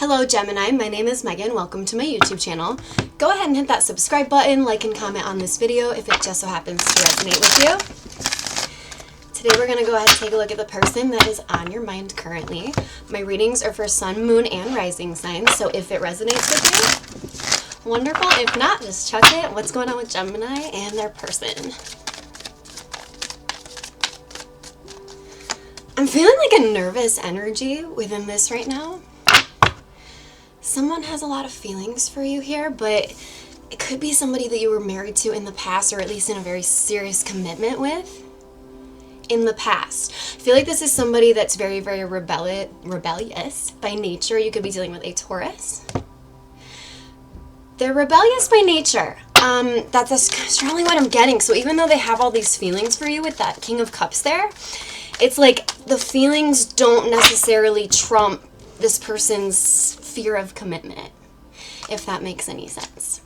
Hello Gemini, my name is Megan. Welcome to my YouTube channel. Go ahead and hit that subscribe button, like and comment on this video if it just so happens to resonate with you. Today we're going to go ahead and take a look at the person that is on your mind currently. My readings are for sun, moon, and rising signs, so if it resonates with you, wonderful. If not, just chuck it. What's going on with Gemini and their person? I'm feeling like a nervous energy within this right now. Someone has a lot of feelings for you here, but it could be somebody that you were married to in the past, or at least in a very serious commitment with in the past. I feel like this is somebody that's very, very rebellious by nature. You could be dealing with a Taurus. They're rebellious by nature. That's strongly what I'm getting. So even though they have all these feelings for you with that King of Cups there, it's like the feelings don't necessarily trump this person's fear of commitment, if that makes any sense.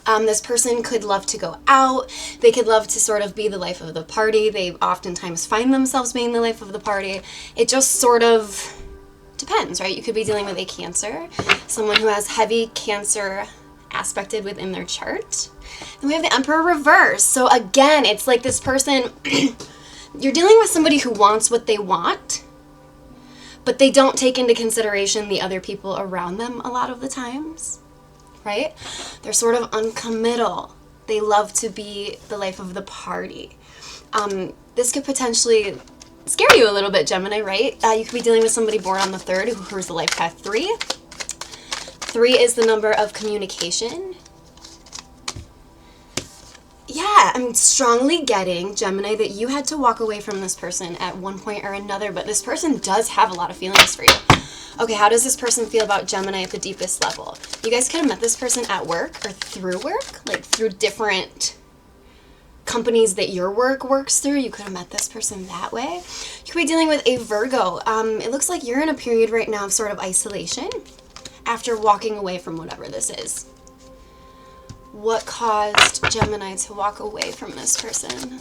This person could love to go out. They could love to sort of be the life of the party. They oftentimes find themselves being the life of the party. It just sort of depends, right? You could be dealing with a Cancer, someone who has heavy Cancer aspected within their chart. And we have the Emperor reverse. So again, it's like this person, you're dealing with somebody who wants what they want, but they don't take into consideration the other people around them a lot of the times, right? They're sort of uncommittal. They love to be the life of the party. This could potentially scare you a little bit, Gemini, right? You could be dealing with somebody born on the 3rd who's the life path 3. 3 is the number of communication. Yeah, I'm strongly getting, Gemini, that you had to walk away from this person at one point or another, but this person does have a lot of feelings for you. Okay, how does this person feel about Gemini at the deepest level? You guys could have met this person at work or through work, like through different companies that your work works through. You could have met this person that way. You could be dealing with a Virgo. It looks like you're in a period right now of sort of isolation after walking away from whatever this is. What caused Gemini to walk away from this person?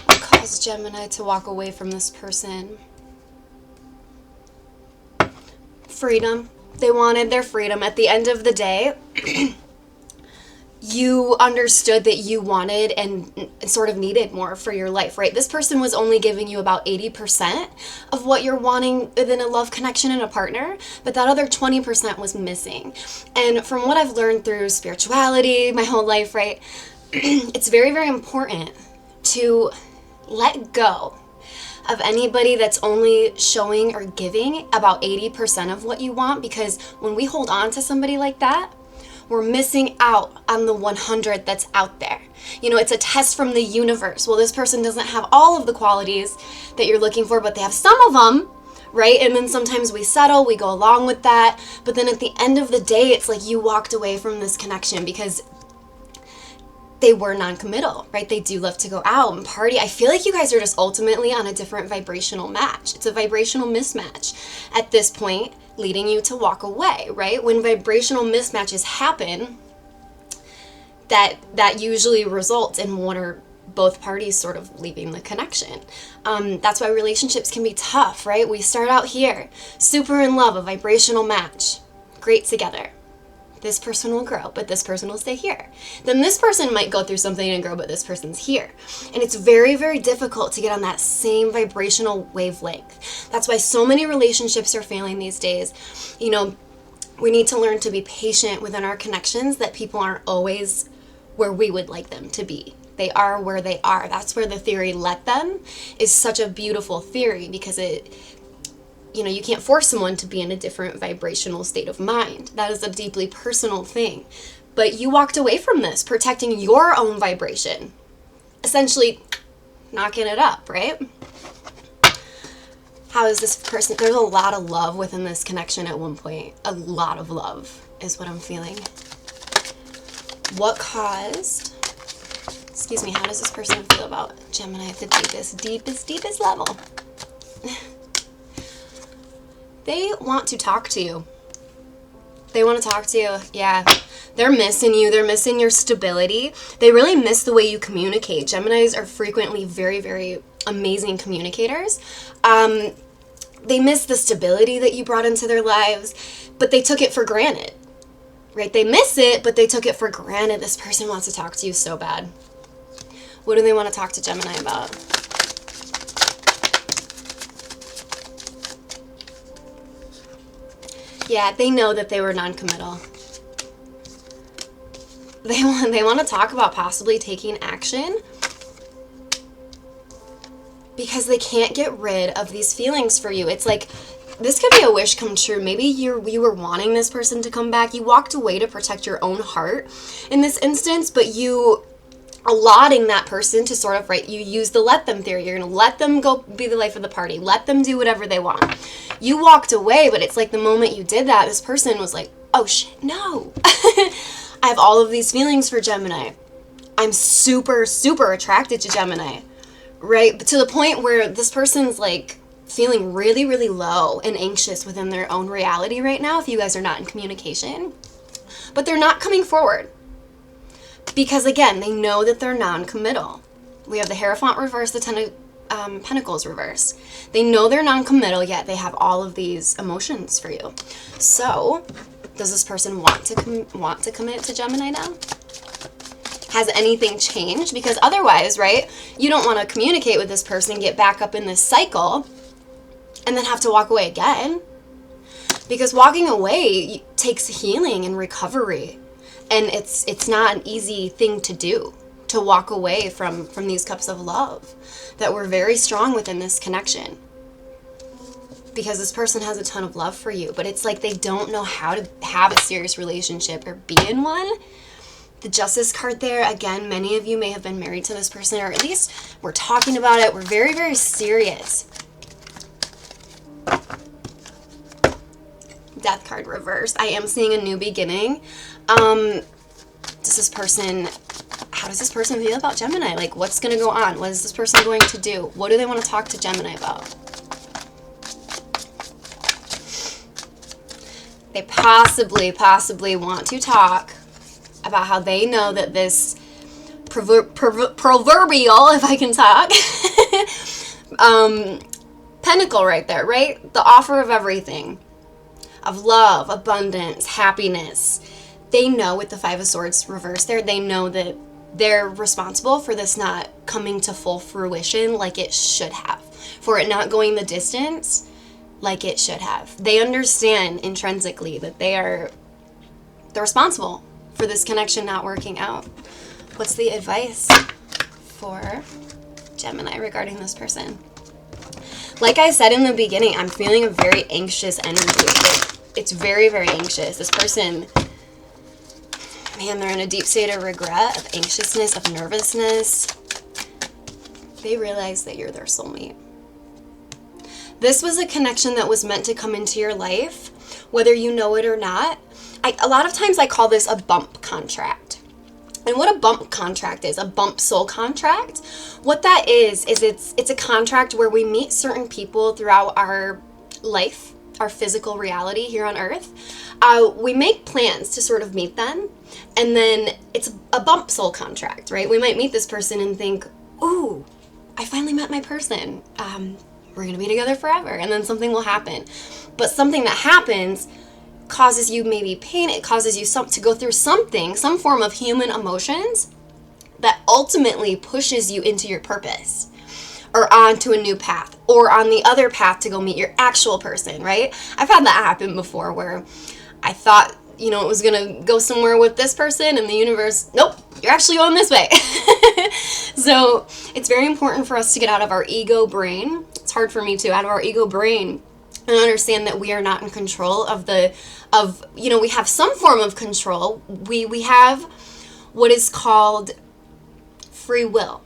What caused Gemini to walk away from this person? Freedom. They wanted their freedom. At the end of the day, you understood that you wanted and sort of needed more for your life, right? This person was only giving you about 80% of what you're wanting within a love connection and a partner, but that other 20% was missing. And from what I've learned through spirituality my whole life, right, it's very, very important to let go of anybody that's only showing or giving about 80% of what you want, because when we hold on to somebody like that, we're missing out on the 100 that's out there. You know, it's a test from the universe. Well, this person doesn't have all of the qualities that you're looking for, but they have some of them, right? And then sometimes we settle, we go along with that. But then at the end of the day, it's like you walked away from this connection because they were non-committal, right? They do love to go out and party. I feel like you guys are just ultimately on a different vibrational match. It's a vibrational mismatch at this point, leading you to walk away, right? When vibrational mismatches happen, that usually results in one or both parties sort of leaving the connection. That's why relationships can be tough, right? We start out here, super in love, a vibrational match, great together. This person will grow, but this person will stay here. Then this person might go through something and grow, but this person's here. And it's very, very difficult to get on that same vibrational wavelength. That's why so many relationships are failing these days. You know, we need to learn to be patient within our connections, that people aren't always where we would like them to be. They are where they are. That's where the theory "let them" is such a beautiful theory, because it, you know, you can't force someone to be in a different vibrational state of mind. That is a deeply personal thing. But you walked away from this, protecting your own vibration. Essentially, knocking it up, right? How is this person? There's a lot of love within this connection at one point. A lot of love is what I'm feeling. What caused, excuse me, how does this person feel about Gemini at the deepest level? They want to talk to you. They want to talk to you. Yeah. They're missing you. They're missing your stability. They really miss the way you communicate. Geminis are frequently very, very amazing communicators. They miss the stability that you brought into their lives, but they took it for granted, right? They miss it, but they took it for granted. This person wants to talk to you so bad. What do they want to talk to Gemini about? Yeah, they know that they were non-committal. They want to talk about possibly taking action because they can't get rid of these feelings for you. It's like, this could be a wish come true. Maybe you were wanting this person to come back. You walked away to protect your own heart in this instance, but you allotting that person to sort of, right, you use the let them theory. You're going to let them go be the life of the party. Let them do whatever they want. You walked away, but it's like the moment you did that, this person was like, oh shit, no. I have all of these feelings for Gemini. I'm super, super attracted to Gemini, right? But to the point where this person's like feeling really, really low and anxious within their own reality right now if you guys are not in communication. But they're not coming forward because, again, they know that they're non-committal. We have the Hierophant reverse, the Ten of Pentacles reverse. They know they're non-committal, yet they have all of these emotions for you. So does this person want to commit to Gemini now? Has anything changed? Because otherwise, right, you don't want to communicate with this person, get back up in this cycle, and then have to walk away again. Because walking away takes healing and recovery. And it's not an easy thing to do, to walk away from these cups of love that were very strong within this connection. Because this person has a ton of love for you, but it's like they don't know how to have a serious relationship or be in one. The Justice card there, again, many of you may have been married to this person, or at least we're talking about it. We're very, very serious. Death card reversed. I am seeing a new beginning. How does this person feel about Gemini? Like, what's going to go on? What is this person going to do? What do they want to talk to Gemini about? They possibly want to talk about how they know that this proverbial, if I can talk, pentacle right there, right? The offer of everything, of love, abundance, happiness. They know with the Five of Swords reversed there, they know that they're responsible for this not coming to full fruition like it should have, for it not going the distance like it should have. They understand intrinsically that they're responsible for this connection not working out. What's the advice for Gemini regarding this person? Like I said in the beginning, I'm feeling a very anxious energy. It's very, very anxious. This person, man, they're in a deep state of regret, of anxiousness, of nervousness. They realize that you're their soulmate. This was a connection that was meant to come into your life, whether you know it or not. A lot of times I call this a bump contract. And what a bump contract is, a bump soul contract, what that is it's a contract where we meet certain people throughout our life, our physical reality here on earth. We make plans to sort of meet them, and then it's a bump soul contract, right? We might meet this person and think, ooh, I finally met my person. We're going to be together forever, and then something will happen. But something that happens causes you maybe pain. It causes you to go through something, some form of human emotions that ultimately pushes you into your purpose or onto a new path or on the other path to go meet your actual person, right? I've had that happen before where I thought, it was going to go somewhere with this person, and the universe, nope, you're actually going this way. So it's very important for us to get out of our ego brain. It's hard for me to, out of our ego brain, and understand that we are not in control we have some form of control. We have what is called free will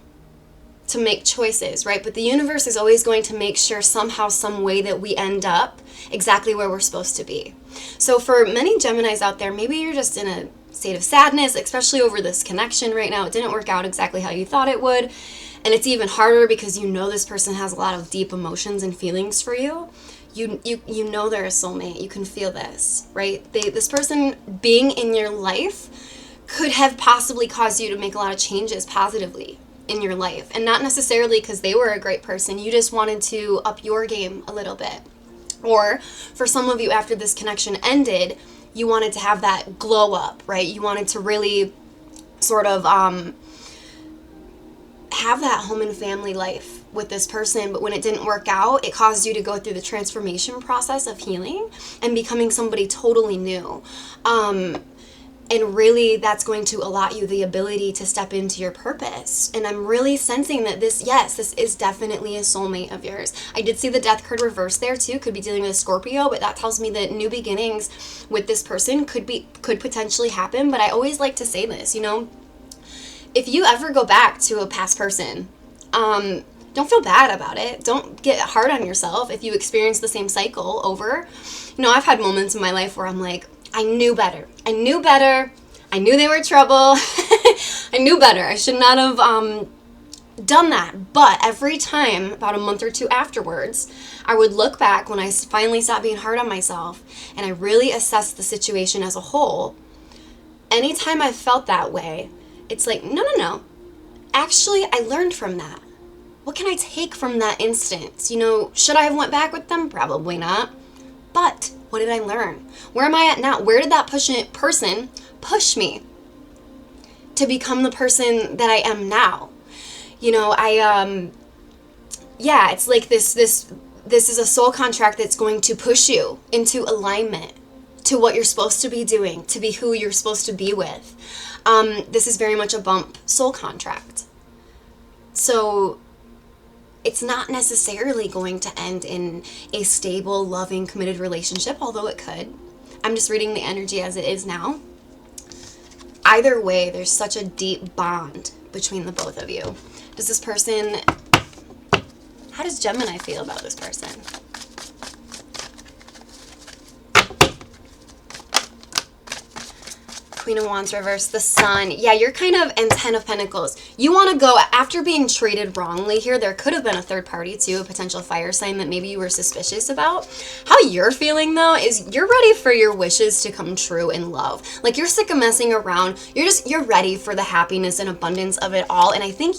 to make choices, right? But the universe is always going to make sure somehow, some way that we end up exactly where we're supposed to be. So for many Geminis out there, maybe you're just in a state of sadness, especially over this connection right now. It didn't work out exactly how you thought it would. And it's even harder because this person has a lot of deep emotions and feelings for you. You know they're a soulmate. You can feel this, right? This person being in your life could have possibly caused you to make a lot of changes positively in your life. And not necessarily because they were a great person. You just wanted to up your game a little bit. Or for some of you, after this connection ended, you wanted to have that glow up, right? You wanted to really sort of have that home and family life with this person, but when it didn't work out, it caused you to go through the transformation process of healing and becoming somebody totally new. And really, that's going to allot you the ability to step into your purpose. And I'm really sensing that this is definitely a soulmate of yours. I did see the death card reverse there too. Could be dealing with a Scorpio, but that tells me that new beginnings with this person could potentially happen. But I always like to say this, if you ever go back to a past person, don't feel bad about it. Don't get hard on yourself if you experience the same cycle over. I've had moments in my life where I'm like, I knew better. I knew they were trouble. I knew better. I should not have done that. But every time, about a month or two afterwards, I would look back when I finally stopped being hard on myself and I really assessed the situation as a whole. Anytime I felt that way, it's like, no. Actually, I learned from that. What can I take from that instance? Should I have went back with them? Probably not. But what did I learn? Where am I at now? Where did that person push me to become the person that I am now? It's like this is a soul contract that's going to push you into alignment to what you're supposed to be doing, to be who you're supposed to be with. This is very much a bump soul contract. So it's not necessarily going to end in a stable, loving, committed relationship, although it could. I'm just reading the energy as it is now. Either way, there's such a deep bond between the both of you. How does Gemini feel about this person? Queen of Wands reverse, the Sun. Yeah, you're kind of in Ten of Pentacles. You want to go, after being treated wrongly here, there could have been a third party too, a potential fire sign that maybe you were suspicious about. How you're feeling though is you're ready for your wishes to come true in love. Like you're sick of messing around. You're ready for the happiness and abundance of it all. And I think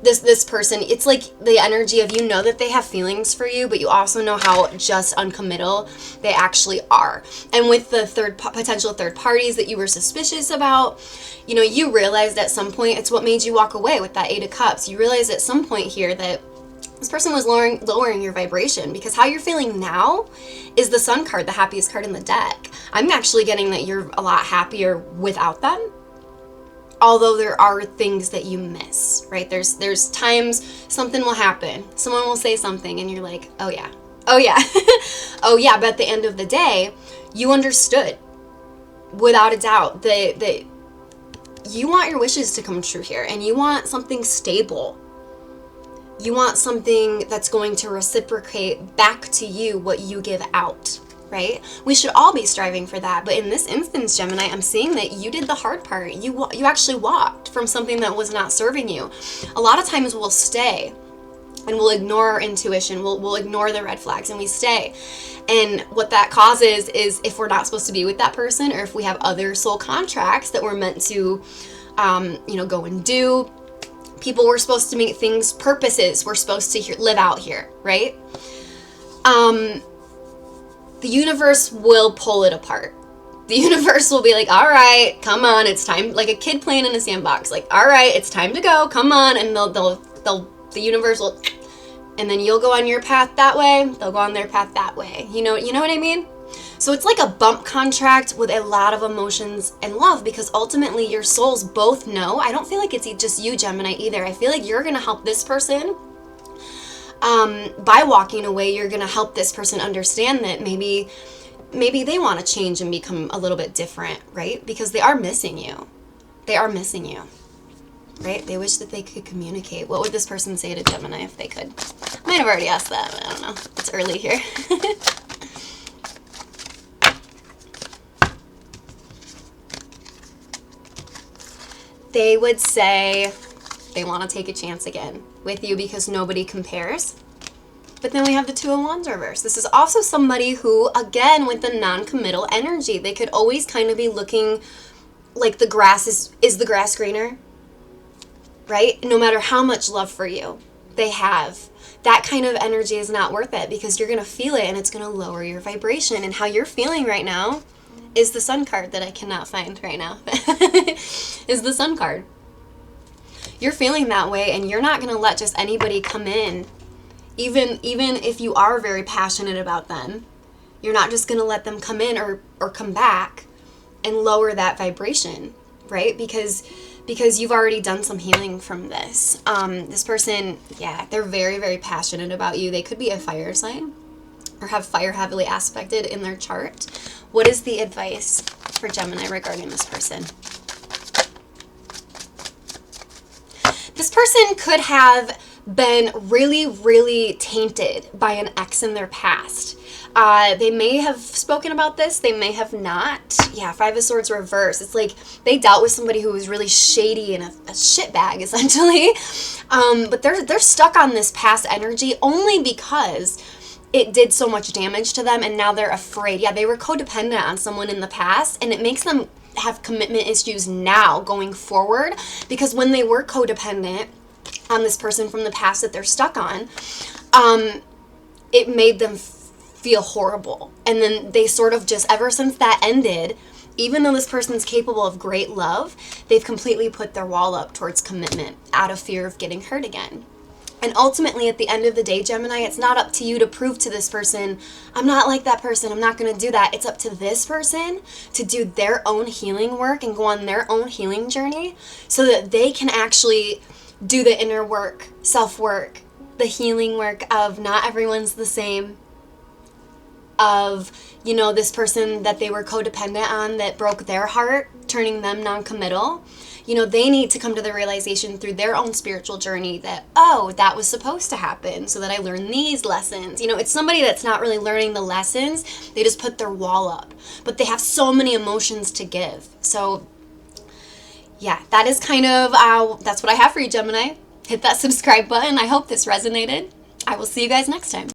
this person, it's like the energy of that they have feelings for you, but you also know how just uncommittal they actually are. And with the potential third parties that you were suspicious about, you realized at some point it's what made you walk away with that Eight of Cups. You realized at some point here that this person was lowering your vibration, because how you're feeling now is the Sun card, the happiest card in the deck. I'm actually getting that you're a lot happier without them. Although there are things that you miss, right? There's times something will happen. Someone will say something and you're like, oh yeah. Oh yeah. But at the end of the day, you understood without a doubt that you want your wishes to come true here, and you want something stable. You want something that's going to reciprocate back to you what you give out. Right? We should all be striving for that. But in this instance, Gemini, I'm seeing that you did the hard part. You actually walked from something that was not serving you. A lot of times we'll stay and we'll ignore our intuition. We'll ignore the red flags and we stay. And what that causes is, if we're not supposed to be with that person, or if we have other soul contracts that we're meant to, go and do, people we're supposed to meet, things, purposes we're supposed to live out here, right? The universe will pull it apart. The universe will be like, all right, come on, it's time, like a kid playing in a sandbox. Like, all right, it's time to go, come on. And the universe will, and then you'll go on your path that way, they'll go on their path that way. You know what I mean? So it's like a bump contract with a lot of emotions and love, because ultimately your souls both know. I don't feel like it's just you, Gemini, either. I feel like you're going to help this person. By walking away, you're going to help this person understand that maybe they want to change and become a little bit different, right? Because they are missing you. Right? They wish that they could communicate. What would this person say to Gemini if they could? I might have already asked that, but I don't know. It's early here. They would say they want to take a chance again with you because nobody compares. But then we have the Two of Wands reverse. This is also somebody who, again, with the non-committal energy, they could always kind of be looking like the grass is the grass greener, right? No matter how much love for you they have, that kind of energy is not worth it, because you're going to feel it and it's going to lower your vibration. And how you're feeling right now is the Sun card that I cannot find right now. Is the Sun card. You're feeling that way, and you're not going to let just anybody come in, even if you are very passionate about them. You're not just going to let them come in or come back and lower that vibration, right? Because you've already done some healing from this. This person, yeah, they're very, very passionate about you. They could be a fire sign or have fire heavily aspected in their chart. What is the advice for Gemini regarding this person? This person could have been really, really tainted by an ex in their past. They may have spoken about this, they may have not. Yeah, Five of Swords reverse. It's like they dealt with somebody who was really shady and a shitbag, essentially. But they're stuck on this past energy only because it did so much damage to them, and now they're afraid. Yeah, they were codependent on someone in the past, and it makes them have commitment issues now going forward, because when they were codependent on this person from the past that they're stuck on, it made them feel horrible. And then they sort of just, ever since that ended, even though this person's capable of great love, they've completely put their wall up towards commitment out of fear of getting hurt again. And ultimately, at the end of the day, Gemini, it's not up to you to prove to this person, I'm not like that person, I'm not going to do that. It's up to this person to do their own healing work and go on their own healing journey so that they can actually do the inner work, self-work, the healing work of not everyone's the same, of, you know, this person that they were codependent on that broke their heart, turning them non-committal. You know, they need to come to the realization through their own spiritual journey that, oh, that was supposed to happen so that I learned these lessons. You know, it's somebody that's not really learning the lessons. They just put their wall up. But they have so many emotions to give. So, yeah, that is kind of, that's what I have for you, Gemini. Hit that subscribe button. I hope this resonated. I will see you guys next time.